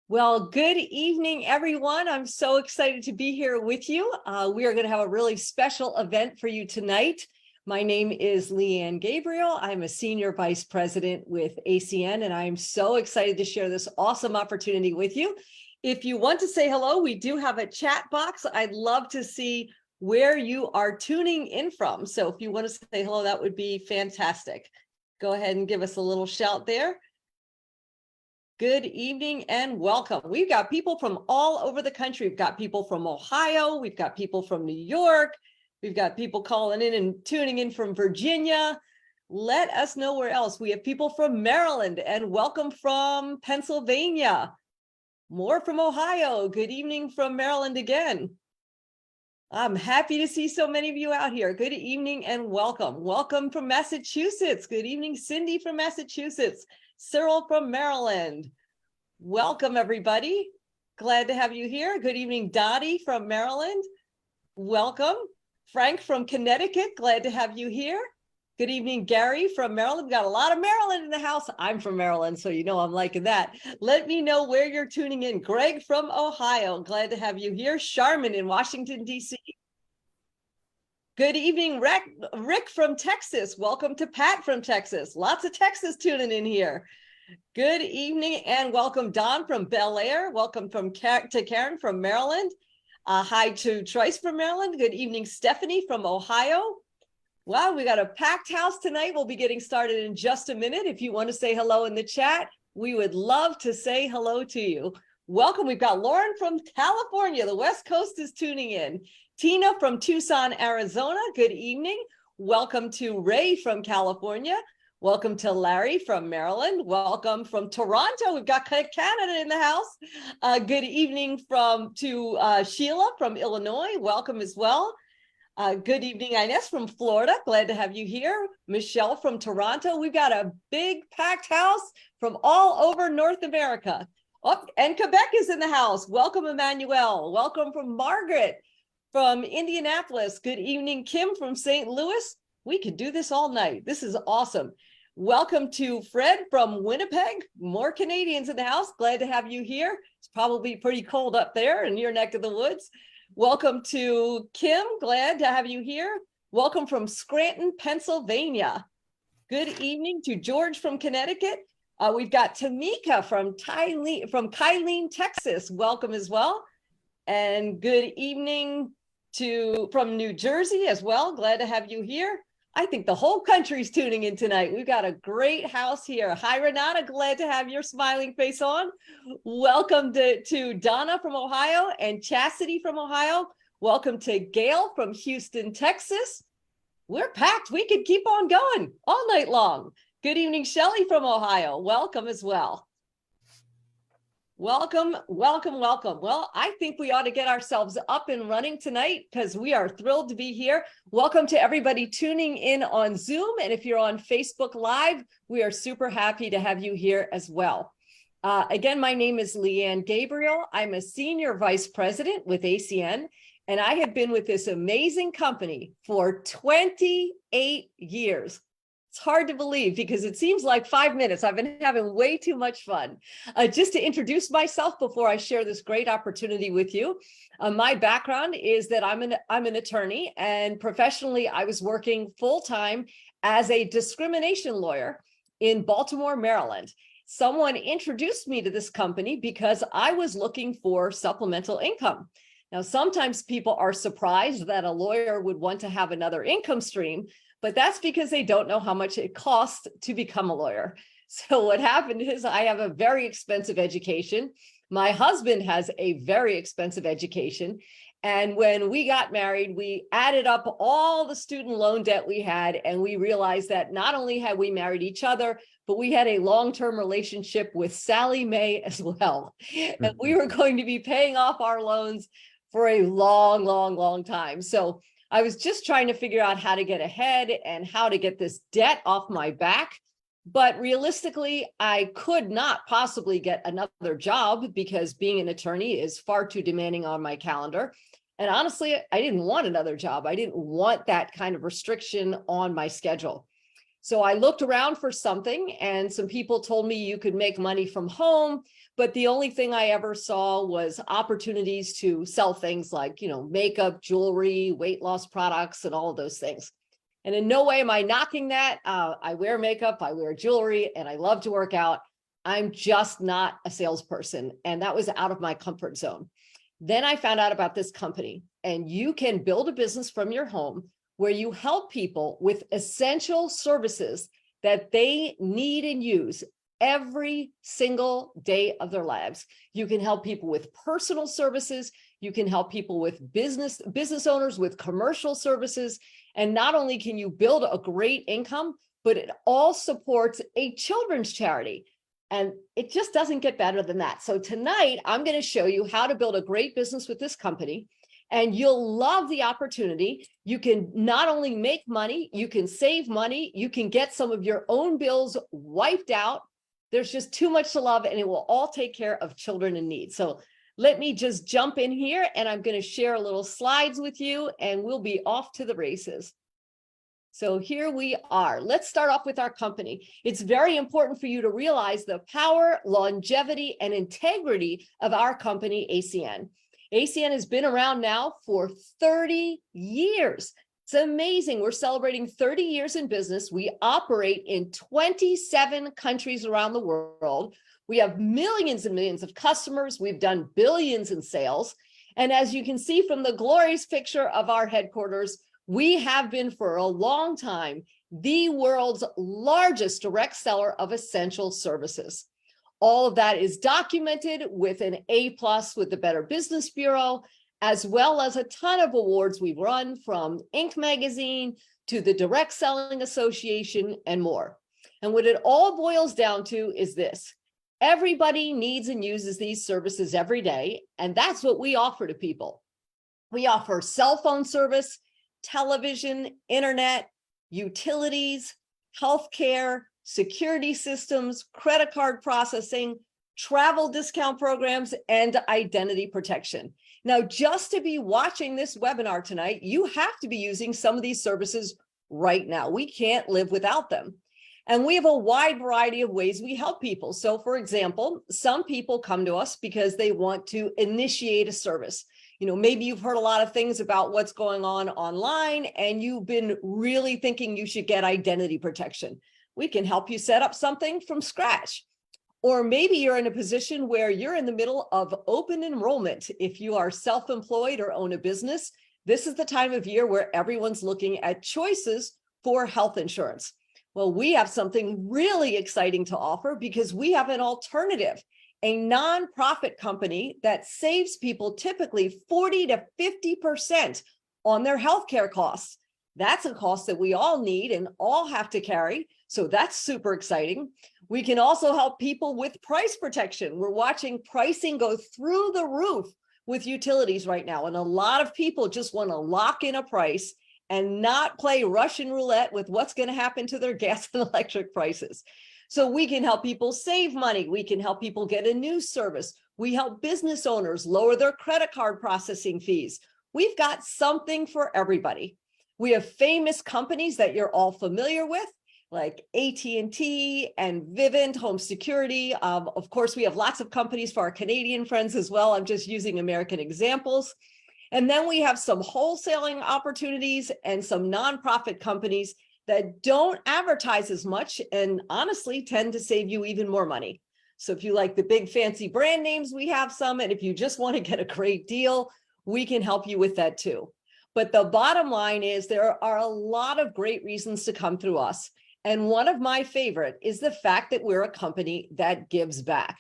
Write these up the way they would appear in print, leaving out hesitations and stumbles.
Well, good evening, everyone. I'm so excited to be here with you. We are going to have a really special event for you tonight. My name is Leanne Gabriel. I'm a Senior Vice President with ACN, and I'm so excited to share this awesome opportunity with you. If you want to say hello, we do have a chat box. I'd love to see where you are tuning in from. So if you want to say hello, that would be fantastic. Go ahead and give us a little shout there. Good evening and welcome. We've got people from all over the country. We've got people from Ohio. We've got people from New York. We've got people calling in and tuning in from Virginia. Let us know where else. We have people from Maryland and welcome from Pennsylvania. More from Ohio. Good evening from Maryland again. I'm happy to see so many of you out here. Good evening and welcome. Welcome from Massachusetts. Good evening, Cindy from Massachusetts. Cyril from Maryland. Welcome, everybody. Glad to have you here. Good evening, Dottie from Maryland. Welcome. Frank from Connecticut. Glad to have you here. Good evening, Gary from Maryland. We've got a lot of Maryland in the house. I'm from Maryland, so you know I'm liking that. Let me know where you're tuning in. Greg from Ohio. Glad to have you here. Sharman in Washington, D.C. Good evening, Rick from Texas. Welcome to Pat from Texas. Lots of Texas tuning in here. Good evening and welcome, Don from Bel Air. Welcome to Karen from Maryland. Hi to Trice from Maryland. Good evening, Stephanie from Ohio. Wow, we got a packed house tonight. We'll be getting started in just a minute. If you want to say hello in the chat, we would love to say hello to you. Welcome. We've got Lauren from California. The West Coast is tuning in. Tina from Tucson, Arizona. Good evening. Welcome to Ray from California. Welcome to Larry from Maryland. Welcome from Toronto. We've got Canada in the house. Good evening to Sheila from Illinois. Welcome as well. Good evening, Ines from Florida. Glad to have you here. Michelle from Toronto. We've got a big packed house from all over North America. Oh, and Quebec is in the house. Welcome, Emmanuel. Welcome from Margaret from Indianapolis. Good evening, Kim from St. Louis. We could do this all night. This is awesome. Welcome to Fred from Winnipeg. More Canadians in the house. Glad to have you here. It's probably pretty cold up there in your neck of the woods. Welcome to Kim. Glad to have you here. Welcome from Scranton, Pennsylvania. Good evening to George from Connecticut. We've got Tamika from Kylene, Texas. Welcome as well. And good evening from New Jersey as well. Glad to have you here. I think the whole country's tuning in tonight. We've got a great house here. Hi, Renata. Glad to have your smiling face on. Welcome to Donna from Ohio and Chastity from Ohio. Welcome to Gail from Houston, Texas. We're packed. We could keep on going all night long. Good evening, Shelley from Ohio. Welcome as well. Welcome, welcome, welcome. Well, I think we ought to get ourselves up and running tonight because we are thrilled to be here. Welcome to everybody tuning in on Zoom. And if you're on Facebook Live, we are super happy to have you here as well. Again, my name is Leanne Gabriel. I'm a Senior Vice President with ACN, and I have been with this amazing company for 28 years. It's hard to believe because it seems like 5 minutes. I've been having way too much fun. Just to introduce myself before I share this great opportunity with you, my background is that I'm an attorney, and professionally I was working full-time as a discrimination lawyer in Baltimore, Maryland. Someone introduced me to this company because I was looking for supplemental income. Now, sometimes people are surprised that a lawyer would want to have another income stream, but that's because they don't know how much it costs to become a lawyer. So what happened is I have a very expensive education. My husband has a very expensive education. And when we got married, we added up all the student loan debt we had, and we realized that not only had we married each other, but we had a long-term relationship with Sally Mae as well. And we were going to be paying off our loans for a long, long, long time. So I was just trying to figure out how to get ahead and how to get this debt off my back. But realistically, I could not possibly get another job because being an attorney is far too demanding on my calendar. And honestly, I didn't want another job. I didn't want that kind of restriction on my schedule. So I looked around for something, and some people told me you could make money from home, but the only thing I ever saw was opportunities to sell things like, makeup, jewelry, weight loss products, and all of those things. And in no way am I knocking that. I wear makeup, I wear jewelry, and I love to work out. I'm just not a salesperson, and that was out of my comfort zone. Then I found out about this company, and you can build a business from your home where you help people with essential services that they need and use every single day of their lives. You can help people with personal services. You can help people with business owners with commercial services. And not only can you build a great income, but it all supports a children's charity. And it just doesn't get better than that. So tonight, I'm going to show you how to build a great business with this company. And you'll love the opportunity. You can not only make money, you can save money, you can get some of your own bills wiped out. There's just too much to love, and it will all take care of children in need. So let me just jump in here, and I'm going to share a little slides with you, and we'll be off to the races. So here we are. Let's start off with our company. It's very important for you to realize the power, longevity, and integrity of our company, ACN. ACN has been around now for 30 years. It's amazing. We're celebrating 30 years in business. We operate in 27 countries around the world. We have millions and millions of customers. We've done billions in sales. And as you can see from the glorious picture of our headquarters, we have been for a long time the world's largest direct seller of essential services. All of that is documented with an A+ with the Better Business Bureau, as well as a ton of awards we've run, from Inc. magazine to the Direct Selling Association and more. And what it all boils down to is this: everybody needs and uses these services every day, and that's what we offer to people. We offer cell phone service, television, internet, utilities, healthcare, security systems, credit card processing, travel discount programs, and identity protection. Now, just to be watching this webinar tonight, you have to be using some of these services right now. We can't live without them. And we have a wide variety of ways we help people. So for example, some people come to us because they want to initiate a service. Maybe you've heard a lot of things about what's going on online, and you've been really thinking you should get identity protection. We can help you set up something from scratch. Or maybe you're in a position where you're in the middle of open enrollment. If you are self-employed or own a business, this is the time of year where everyone's looking at choices for health insurance. Well, we have something really exciting to offer because we have an alternative, a nonprofit company that saves people typically 40 to 50% on their healthcare costs. That's a cost that we all need and all have to carry. So that's super exciting. We can also help people with price protection. We're watching pricing go through the roof with utilities right now. And a lot of people just want to lock in a price and not play Russian roulette with what's going to happen to their gas and electric prices. So we can help people save money. We can help people get a new service. We help business owners lower their credit card processing fees. We've got something for everybody. We have famous companies that you're all familiar with, like AT&T and Vivint Home Security. Of course, we have lots of companies for our Canadian friends as well. I'm just using American examples. And then we have some wholesaling opportunities and some nonprofit companies that don't advertise as much and honestly tend to save you even more money. So if you like the big fancy brand names, we have some. And if you just want to get a great deal, we can help you with that too. But the bottom line is there are a lot of great reasons to come through us. And one of my favorite is the fact that we're a company that gives back.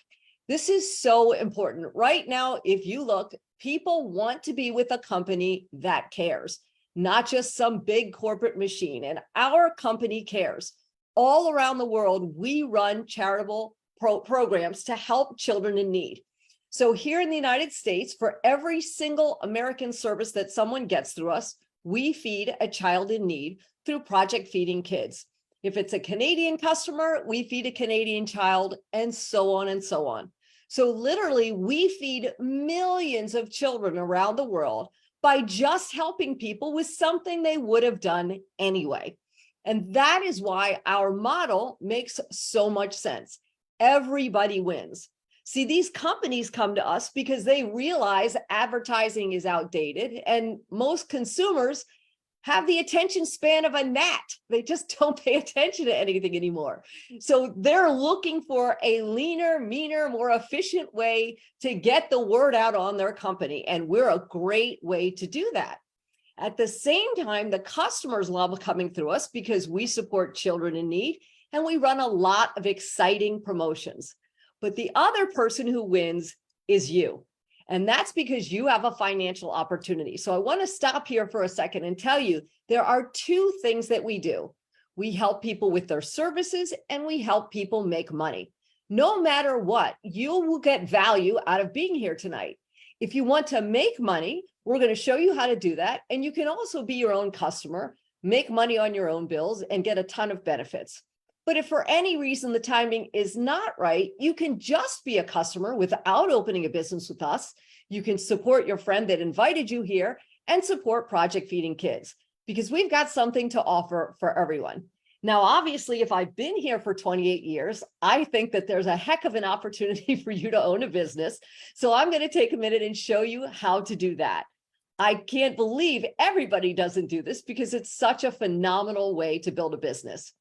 This is so important. Right now, if you look, people want to be with a company that cares, not just some big corporate machine. And our company cares. All around the world, we run charitable programs to help children in need. So here in the United States, for every single American service that someone gets through us, we feed a child in need through Project Feeding Kids. If it's a Canadian customer, we feed a Canadian child, and so on and so on. So literally, we feed millions of children around the world by just helping people with something they would have done anyway. And that is why our model makes so much sense. Everybody wins. See, these companies come to us because they realize advertising is outdated and most consumers have the attention span of a gnat. They just don't pay attention to anything anymore. So they're looking for a leaner, meaner, more efficient way to get the word out on their company. And we're a great way to do that. At the same time, the customers love coming through us because we support children in need and we run a lot of exciting promotions. But the other person who wins is you. And that's because you have a financial opportunity. So I want to stop here for a second and tell you there are two things that we do. We help people with their services and we help people make money. No matter what, you will get value out of being here tonight. If you want to make money, we're going to show you how to do that. And you can also be your own customer, make money on your own bills, and get a ton of benefits. But if for any reason the timing is not right, you can just be a customer without opening a business with us. You can support your friend that invited you here and support Project Feeding Kids because we've got something to offer for everyone. Now, obviously, if I've been here for 28 years, I think that there's a heck of an opportunity for you to own a business. So I'm going to take a minute and show you how to do that. I can't believe everybody doesn't do this because it's such a phenomenal way to build a business.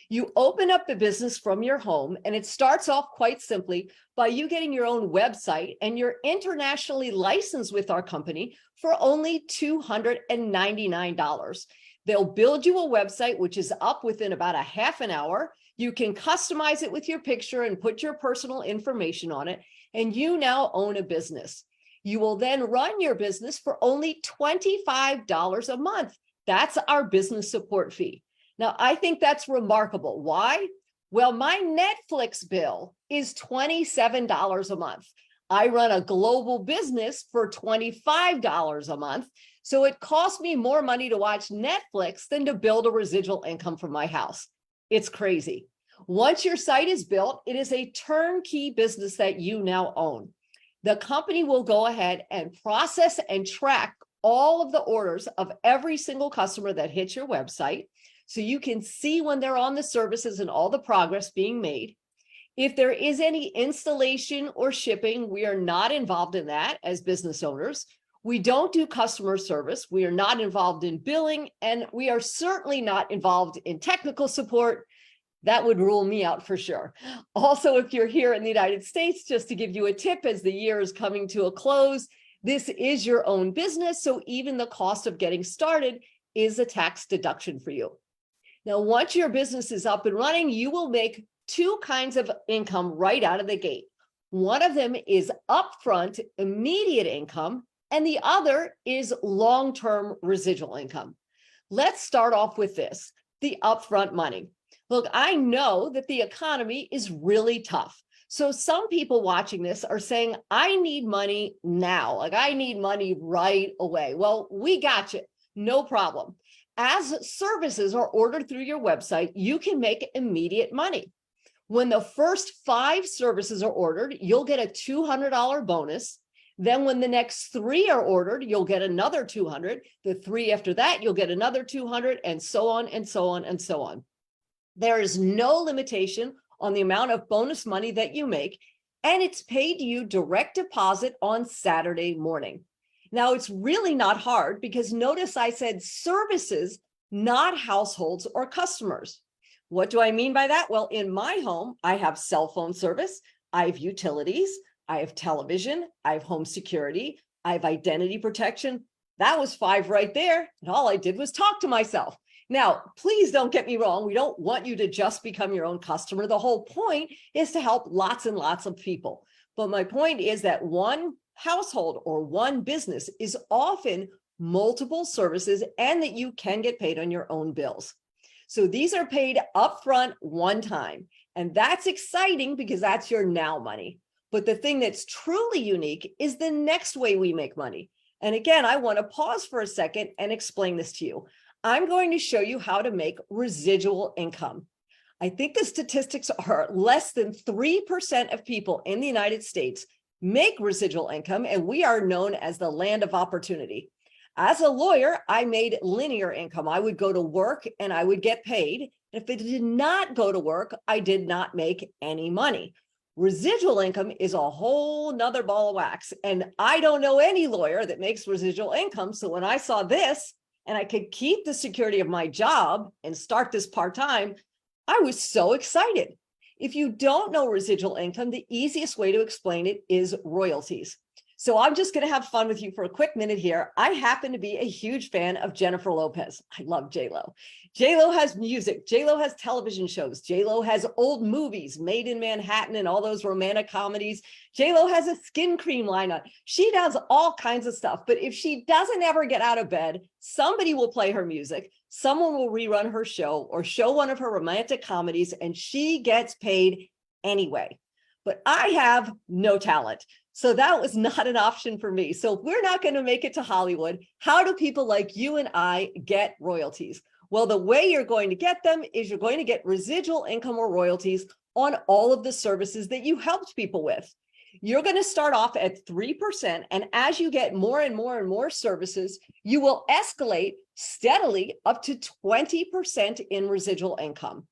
You open up the business from your home, and it starts off quite simply by you getting your own website, and you're internationally licensed with our company for only $299. They'll build you a website, which is up within about a half an hour. You can customize it with your picture and put your personal information on it, and you now own a business. You will then run your business for only $25 a month. That's our business support fee. Now, I think that's remarkable. Why? Well, my Netflix bill is $27 a month. I run a global business for $25 a month. So it costs me more money to watch Netflix than to build a residual income from my house. It's crazy. Once your site is built, it is a turnkey business that you now own. The company will go ahead and process and track all of the orders of every single customer that hits your website. So you can see when they're on the services and all the progress being made. If there is any installation or shipping, we are not involved in that as business owners. We don't do customer service. We are not involved in billing, and we are certainly not involved in technical support. That would rule me out for sure. Also, if you're here in the United States, just to give you a tip as the year is coming to a close, this is your own business. So even the cost of getting started is a tax deduction for you. Now, once your business is up and running, you will make two kinds of income right out of the gate. One of them is upfront, immediate income, and the other is long-term residual income. Let's start off with this, the upfront money. Look, I know that the economy is really tough. So some people watching this are saying, I need money now. Like, I need money right away. Well, we got you. No problem. As services are ordered through your website, you can make immediate money. When the first 5 services are ordered, you'll get a $200 bonus. Then when the next 3 are ordered, you'll get another $200. The 3 after that, you'll get another $200, and so on and so on and so on. There is no limitation on the amount of bonus money that you make, and it's paid to you direct deposit on Saturday morning. Now, it's really not hard because notice I said services, not households or customers. What do I mean by that? Well, in my home, I have cell phone service, I have utilities, I have television, I have home security, I have identity protection. That was 5 right there. And all I did was talk to myself. Now, please don't get me wrong. We don't want you to just become your own customer. The whole point is to help lots and lots of people. But my point is that one household or one business is often multiple services and that you can get paid on your own bills. So these are paid upfront one time. And that's exciting because that's your now money. But the thing that's truly unique is the next way we make money. And again, I want to pause for a second and explain this to you. I'm going to show you how to make residual income. I think the statistics are less than 3% of people in the United States make residual income, and we are known as the land of opportunity. As a lawyer, I made linear income. I would go to work and I would get paid. If I did not go to work, I did not make any money. Residual income is a whole nother ball of wax. And I don't know any lawyer that makes residual income. So when I saw this and I could keep the security of my job and start this part-time, I was so excited. If you don't know residual income, the easiest way to explain it is royalties. So I'm just going to have fun with you for a quick minute here. I happen to be a huge fan of Jennifer Lopez. I love J-Lo. J-Lo has music. J-Lo has television shows. J-Lo has old movies, Made in Manhattan and all those romantic comedies. J-Lo has a skin cream lineup. She does all kinds of stuff. But if she doesn't ever get out of bed, somebody will play her music. Someone will rerun her show or show one of her romantic comedies, and she gets paid anyway. But I have no talent. So that was not an option for me. So if we're not going to make it to Hollywood, how do people like you and I get royalties? Well, the way you're going to get them is you're going to get residual income or royalties on all of the services that you helped people with. You're going to start off at 3%. And as you get more and more and more services, you will escalate steadily up to 20% in residual income.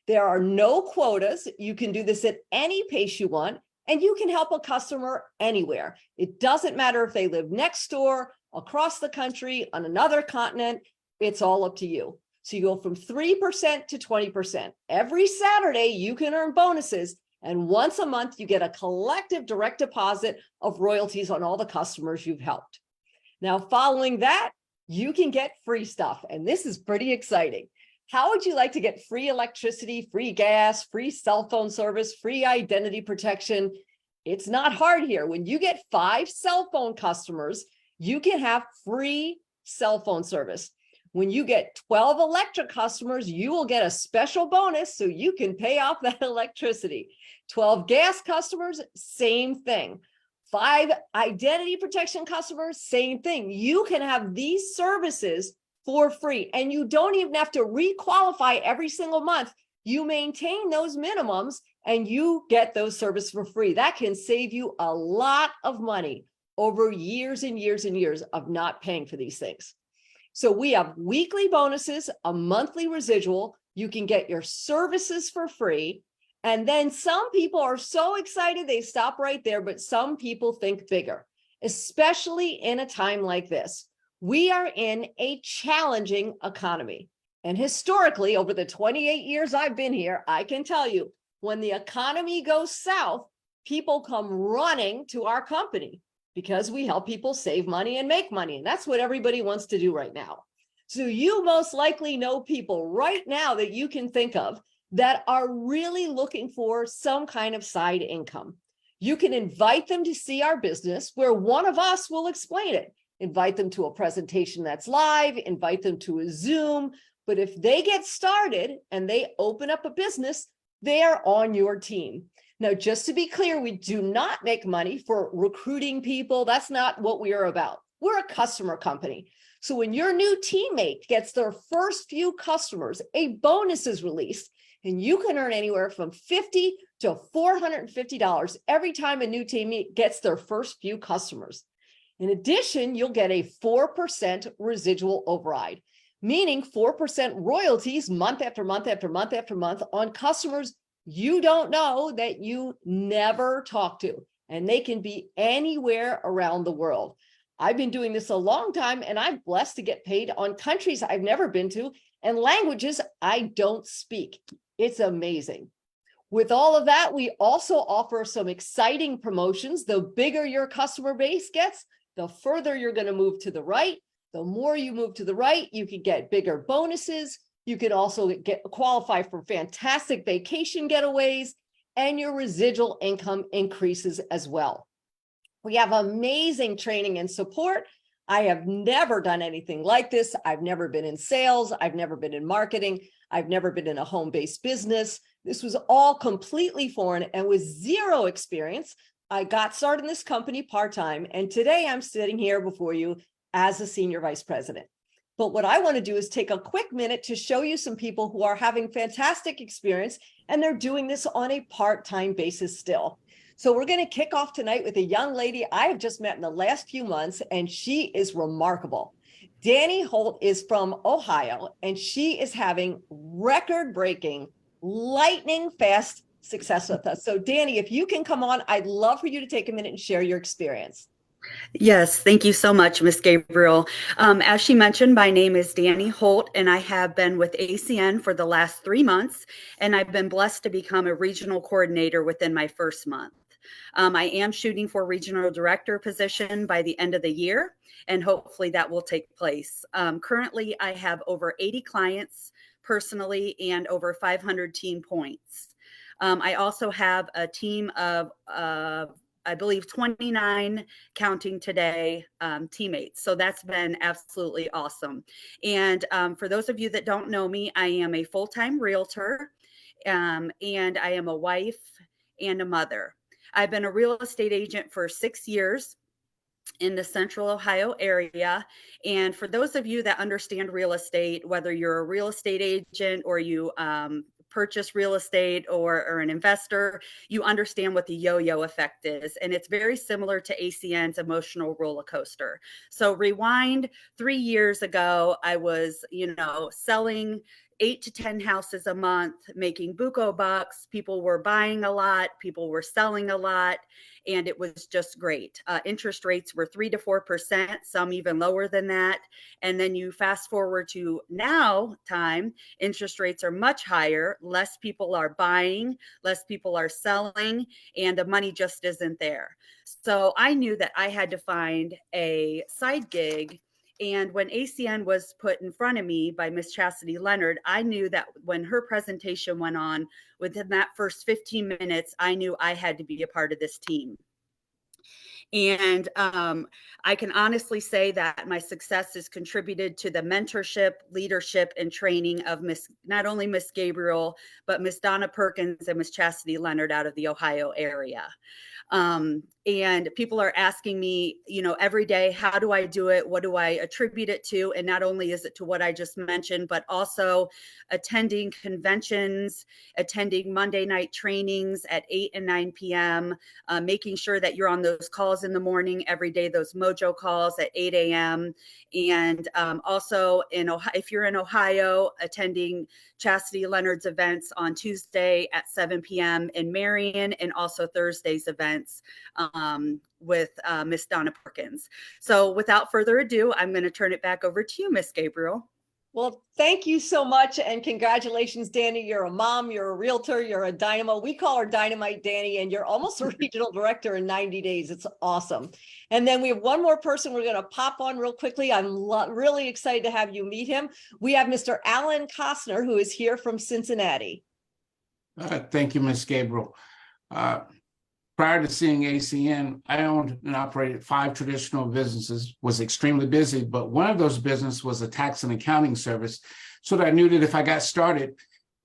There are no quotas. You can do this at any pace you want. And you can help a customer anywhere. It doesn't matter if they live next door, across the country, on another continent, it's all up to you. So you go from 3% to 20%. Every Saturday, you can earn bonuses. And once a month, you get a collective direct deposit of royalties on all the customers you've helped. Now, following that, you can get free stuff. And this is pretty exciting. How would you like to get free electricity, free gas, free cell phone service, free identity protection? It's not hard here. When you get 5 cell phone customers, you can have free cell phone service. When you get 12 electric customers, you will get a special bonus so you can pay off that electricity. 12 gas customers, same thing. 5 identity protection customers, same thing. You can have these services for free, and you don't even have to re-qualify every single month. You maintain those minimums and you get those services for free. That can save you a lot of money over years and years and years of not paying for these things. So we have weekly bonuses, a monthly residual. You can get your services for free. And then some people are so excited they stop right there, but some people think bigger, especially in a time like this. We are in a challenging economy. And historically, over the 28 years I've been here, I can tell you, when the economy goes south, people come running to our company because we help people save money and make money. And that's what everybody wants to do right now. So you most likely know people right now that you can think of that are really looking for some kind of side income. You can invite them to see our business where one of us will explain it. Invite them to a presentation that's live, invite them to a Zoom. But if they get started and they open up a business, they are on your team. Now, just to be clear, we do not make money for recruiting people. That's not what we are about. We're a customer company. So when your new teammate gets their first few customers, a bonus is released, and you can earn anywhere from $50 to $450 every time a new teammate gets their first few customers. In addition, you'll get a 4% residual override, meaning 4% royalties month after month after month after month on customers you don't know that you never talk to, and they can be anywhere around the world. I've been doing this a long time, and I'm blessed to get paid on countries I've never been to and languages I don't speak. It's amazing. With all of that, we also offer some exciting promotions. The bigger your customer base gets, the further you're going to move to the right. The more you move to the right, you can get bigger bonuses. You can also qualify for fantastic vacation getaways, and your residual income increases as well. We have amazing training and support. I have never done anything like this. I've never been in sales. I've never been in marketing. I've never been in a home-based business. This was all completely foreign, and with zero experience, I got started in this company part-time, and today I'm sitting here before you as a senior vice president. But what I want to do is take a quick minute to show you some people who are having fantastic experience, and they're doing this on a part-time basis still. So we're going to kick off tonight with a young lady I have just met in the last few months, and she is remarkable. Danny Holt is from Ohio, and she is having record-breaking, lightning fast success with us. So Danny, if you can come on, I'd love for you to take a minute and share your experience. Yes, thank you so much, Miss Gabriel. As she mentioned, my name is Danny Holt, and I have been with ACN for the last 3 months, and I've been blessed to become a regional coordinator within my first month. I am shooting for regional director position by the end of the year, and hopefully that will take place. Currently, I have over 80 clients personally and over 500 team points. I also have a team of I believe 29 counting today teammates. So that's been absolutely awesome. And for those of you that don't know me, I am a full-time realtor and I am a wife and a mother. I've been a real estate agent for 6 years in the central Ohio area. And for those of you that understand real estate, whether you're a real estate agent or you purchase real estate or an investor, you understand what the yo-yo effect is. And it's very similar to ACN's emotional roller coaster. So rewind 3 years ago, I was, selling 8 to 10 houses a month, making buco bucks. People were buying a lot, people were selling a lot, and it was just great. Interest rates were 3 to 4%, some even lower than that. And then you fast forward to now time, interest rates are much higher, less people are buying, less people are selling, and the money just isn't there. So I knew that I had to find a side gig. And when ACN was put in front of me by Miss Chastity Leonard, I knew that when her presentation went on, within that first 15 minutes, I knew I had to be a part of this team. And I can honestly say that my success has contributed to the mentorship, leadership, and training of not only Miss Gabriel, but Miss Donna Perkins and Miss Chastity Leonard out of the Ohio area. And people are asking me, every day, how do I do it? What do I attribute it to? And not only is it to what I just mentioned, but also attending conventions, attending Monday night trainings at 8 and 9 p.m., making sure that you're on those calls in the morning every day, those mojo calls at 8 a.m. And also if you're in Ohio, attending Chastity Leonard's events on Tuesday at 7 p.m. in Marion, and also Thursday's events with Miss Donna Perkins. So without further ado, I'm going to turn it back over to you, Miss Gabriel. Well, thank you so much. And congratulations, Danny. You're a mom, you're a realtor, you're a dynamo. We call her Dynamite Danny, and you're almost a regional director in 90 days. It's awesome. And then we have one more person we're going to pop on real quickly. I'm really excited to have you meet him. We have Mr. Alan Costner, who is here from Cincinnati. Thank you, Ms. Gabriel. Prior to seeing ACN, I owned and operated 5 traditional businesses, was extremely busy, but one of those businesses was a tax and accounting service. So that I knew that if I got started,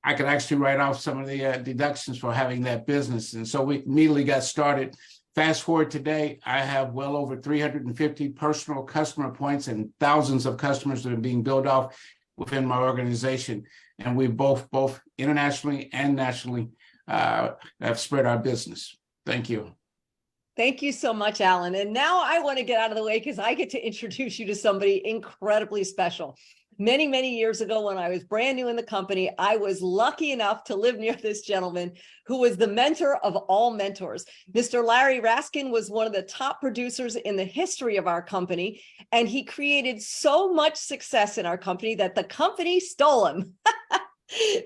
I could actually write off some of the deductions for having that business. And so we immediately got started. Fast forward today, I have well over 350 personal customer points and thousands of customers that are being built off within my organization. And we both internationally and nationally have spread our business. Thank you. Thank you so much, Alan. And now I want to get out of the way because I get to introduce you to somebody incredibly special. Many, many years ago, when I was brand new in the company, I was lucky enough to live near this gentleman who was the mentor of all mentors. Mr. Larry Raskin was one of the top producers in the history of our company, and he created so much success in our company that the company stole him.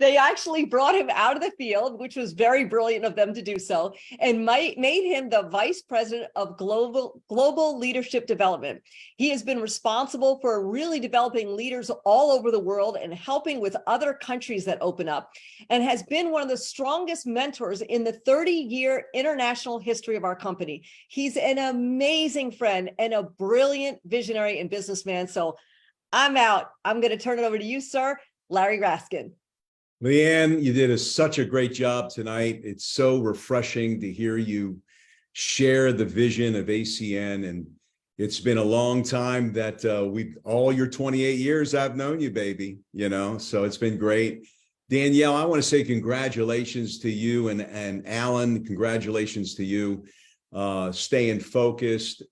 They actually brought him out of the field, which was very brilliant of them to do so, and made him the vice president of global leadership development. He has been responsible for really developing leaders all over the world and helping with other countries that open up, and has been one of the strongest mentors in the 30-year international history of our company. He's an amazing friend and a brilliant visionary and businessman. So I'm out. I'm going to turn it over to you, sir, Larry Raskin. Leanne, you did such a great job tonight. It's so refreshing to hear you share the vision of ACN. And it's been a long time that all your 28 years I've known you, baby, so it's been great. Danielle, I want to say congratulations to you, and Alan, congratulations to you. Staying focused,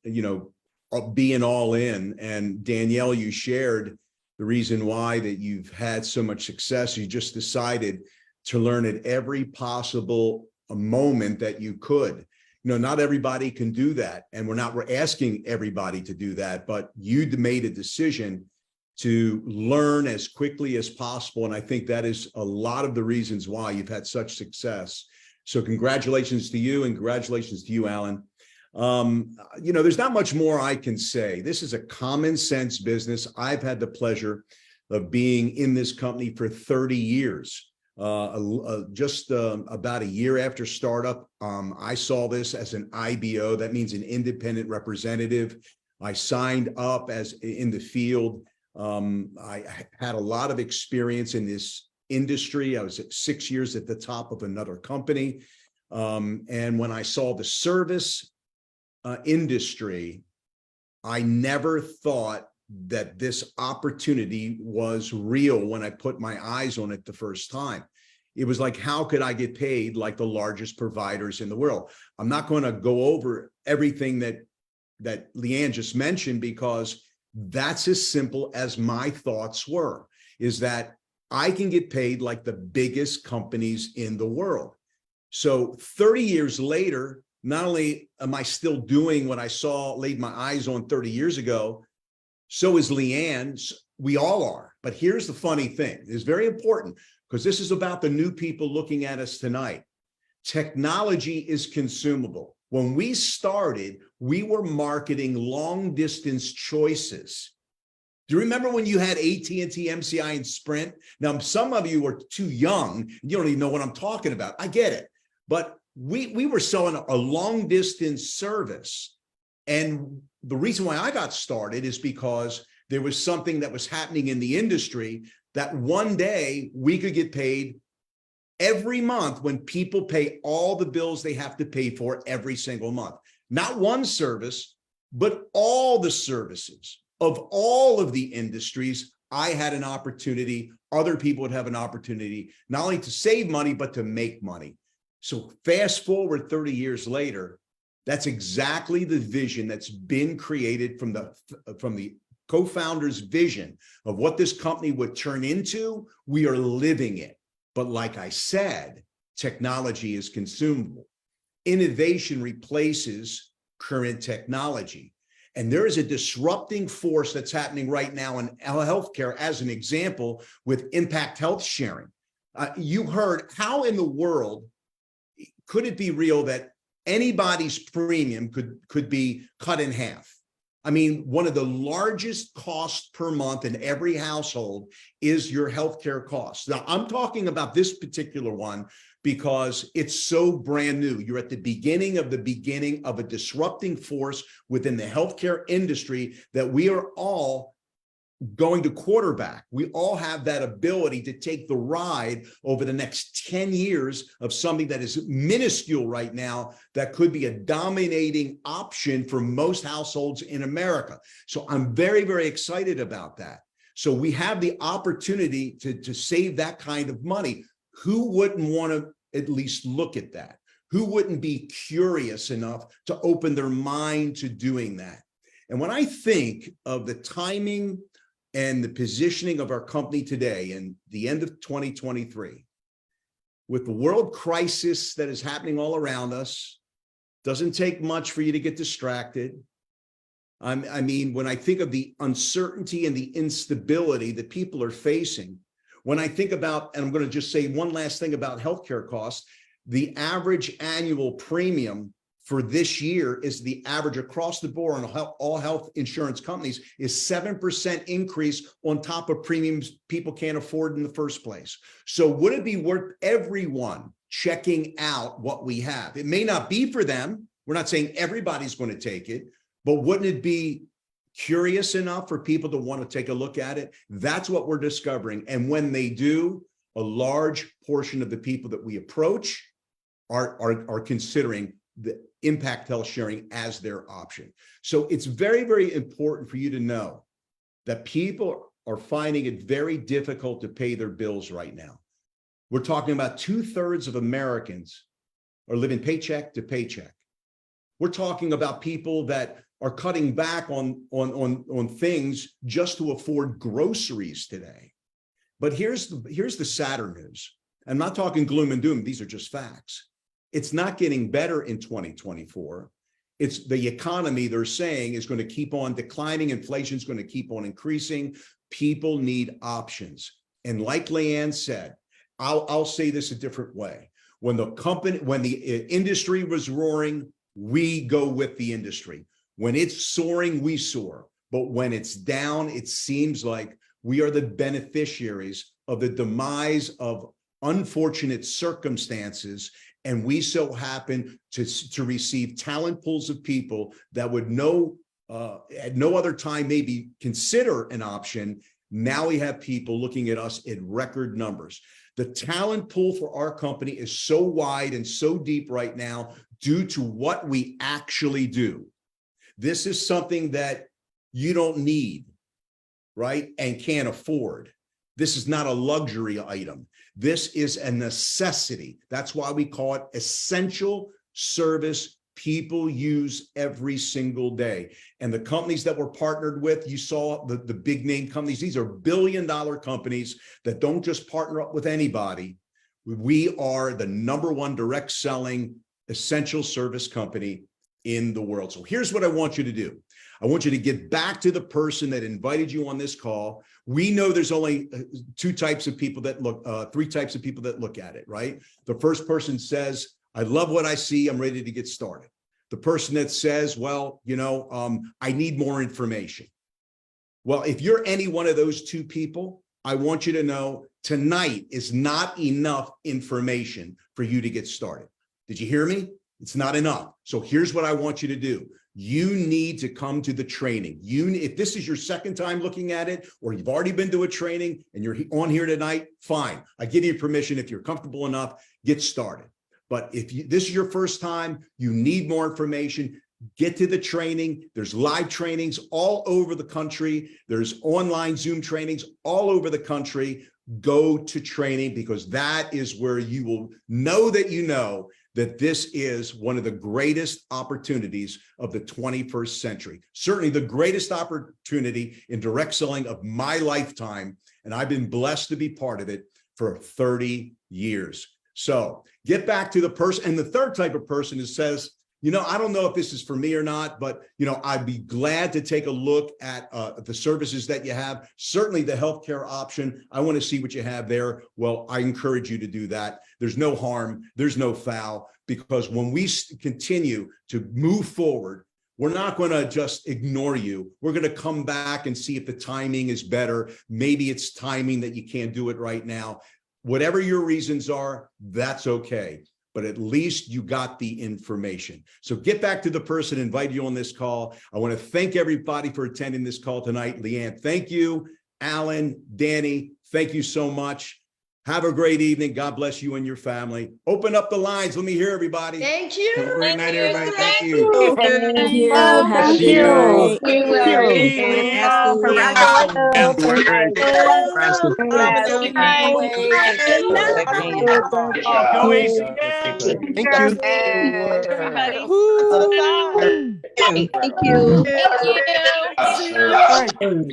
being all in. And Danielle, you shared the reason why that you've had so much success. You just decided to learn at every possible moment that you could. Not everybody can do that. And we're asking everybody to do that, but you made a decision to learn as quickly as possible. And I think that is a lot of the reasons why you've had such success. So congratulations to you, and congratulations to you, Alan. There's not much more I can say. This is a common sense business. I've had the pleasure of being in this company for 30 years. Just about a year after startup, I saw this as an IBO. That means an independent representative. I signed up as in the field. I had a lot of experience in this industry. I was 6 years at the top of another company. And when I saw the service industry, I never thought that this opportunity was real when I put my eyes on it the first time. It was like, how could I get paid like the largest providers in the world? I'm not going to go over everything that Leanne just mentioned, because that's as simple as my thoughts were, is that I can get paid like the biggest companies in the world. So 30 years later, not only am I still doing what I laid my eyes on 30 years ago, so is Leanne. We all are. But here's the funny thing. It's very important, because this is about the new people looking at us tonight. Technology is consumable. When we started, we were marketing long distance choices. Do you remember when you had AT&T, MCI, and Sprint? Now, some of you are too young. You don't even know what I'm talking about. I get it. But we were selling a long distance service. And the reason why I got started is because there was something that was happening in the industry that one day we could get paid every month when people pay all the bills they have to pay for every single month. Not one service, but all the services of all of the industries. I had an opportunity, other people would have an opportunity, not only to save money, but to make money. So fast forward 30 years later, that's exactly the vision that's been created from the co-founder's vision of what this company would turn into. We are living it. But like I said, technology is consumable. Innovation replaces current technology. And there is a disrupting force that's happening right now in healthcare, as an example, with impact health sharing. You heard, how in the world could it be real that anybody's premium could be cut in half? I mean, one of the largest costs per month in every household is your healthcare costs. Now, I'm talking about this particular one because it's so brand new. You're at the beginning of a disrupting force within the healthcare industry that we are all going to quarterback. We all have that ability to take the ride over the next 10 years of something that is minuscule right now that could be a dominating option for most households in America. So I'm very, very excited about that. So we have the opportunity to save that kind of money. Who wouldn't want to at least look at that? Who wouldn't be curious enough to open their mind to doing that? And when I think of the timing and the positioning of our company today and the end of 2023, with the world crisis that is happening all around us, doesn't take much for you to get distracted. I mean, when I think of the uncertainty and the instability that people are facing, when I think about, and I'm going to just say one last thing about healthcare costs, the average annual premium for this year is the average across the board on all health insurance companies is 7% increase on top of premiums people can't afford in the first place. So would it be worth everyone checking out what we have? It may not be for them. We're not saying everybody's going to take it, but wouldn't it be curious enough for people to want to take a look at it? That's what we're discovering. And when they do, a large portion of the people that we approach are considering the impact health sharing as their option. So it's very, very important for you to know that people are finding it very difficult to pay their bills right now. We're talking about 2/3 of Americans are living paycheck to paycheck. We're talking about people that are cutting back on things just to afford groceries today. But here's the sadder news. I'm not talking gloom and doom. These are just facts. It's not getting better in 2024. It's the economy, they're saying, is going to keep on declining. Inflation is going to keep on increasing. People need options. And like Leanne said, I'll say this a different way. When the industry was roaring, we go with the industry. When it's soaring, we soar. But when it's down, it seems like we are the beneficiaries of the demise of unfortunate circumstances. And we so happen to receive talent pools of people that would at no other time maybe consider an option. Now we have people looking at us in record numbers. The talent pool for our company is so wide and so deep right now due to what we actually do. This is something that you don't need, right? And can't afford. This is not a luxury item. This is a necessity. That's why we call it essential service people use every single day. And the companies that we're partnered with, you saw the big name companies. These are billion-dollar companies that don't just partner up with anybody. We are the #1 direct selling essential service company in the world. So here's what I want you to do. I want you to get back to the person that invited you on this call. We know there's only three types of people that look at it, right? The first person says, I love what I see. I'm ready to get started. The person that says, well, I need more information. Well, if you're any one of those two people, I want you to know tonight is not enough information for you to get started. Did you hear me? It's not enough. So here's what I want you to do. You need to come to the training. If this is your second time looking at it, or you've already been to a training and you're on here tonight, fine. I give you permission. If you're comfortable enough, get started. But if this is your first time, you need more information, get to the training. There's live trainings all over the country. There's online Zoom trainings all over the country. Go to training, because that is where you will know that this is one of the greatest opportunities of the 21st century. Certainly the greatest opportunity in direct selling of my lifetime. And I've been blessed to be part of it for 30 years. So get back to the person. And the third type of person who says, I don't know if this is for me or not, but, I'd be glad to take a look at the services that you have. Certainly the healthcare option. I want to see what you have there. Well, I encourage you to do that. There's no harm. There's no foul, because when we continue to move forward, we're not going to just ignore you. We're going to come back and see if the timing is better. Maybe it's timing that you can't do it right now. Whatever your reasons are, that's okay. But at least you got the information. So get back to the person who invited you on this call. I want to thank everybody for attending this call tonight. Leanne, thank you. Alan, Danny, thank you so much. Have a great evening. God bless you and your family. Open up the lines. Let me hear everybody. Thank you. Have a great night, everybody. Thank you. Thank you. Have Have a a good great night. evening. Congratulations. Good night. Go ACN. Thank you. Everybody. Woo. Thank you. All right.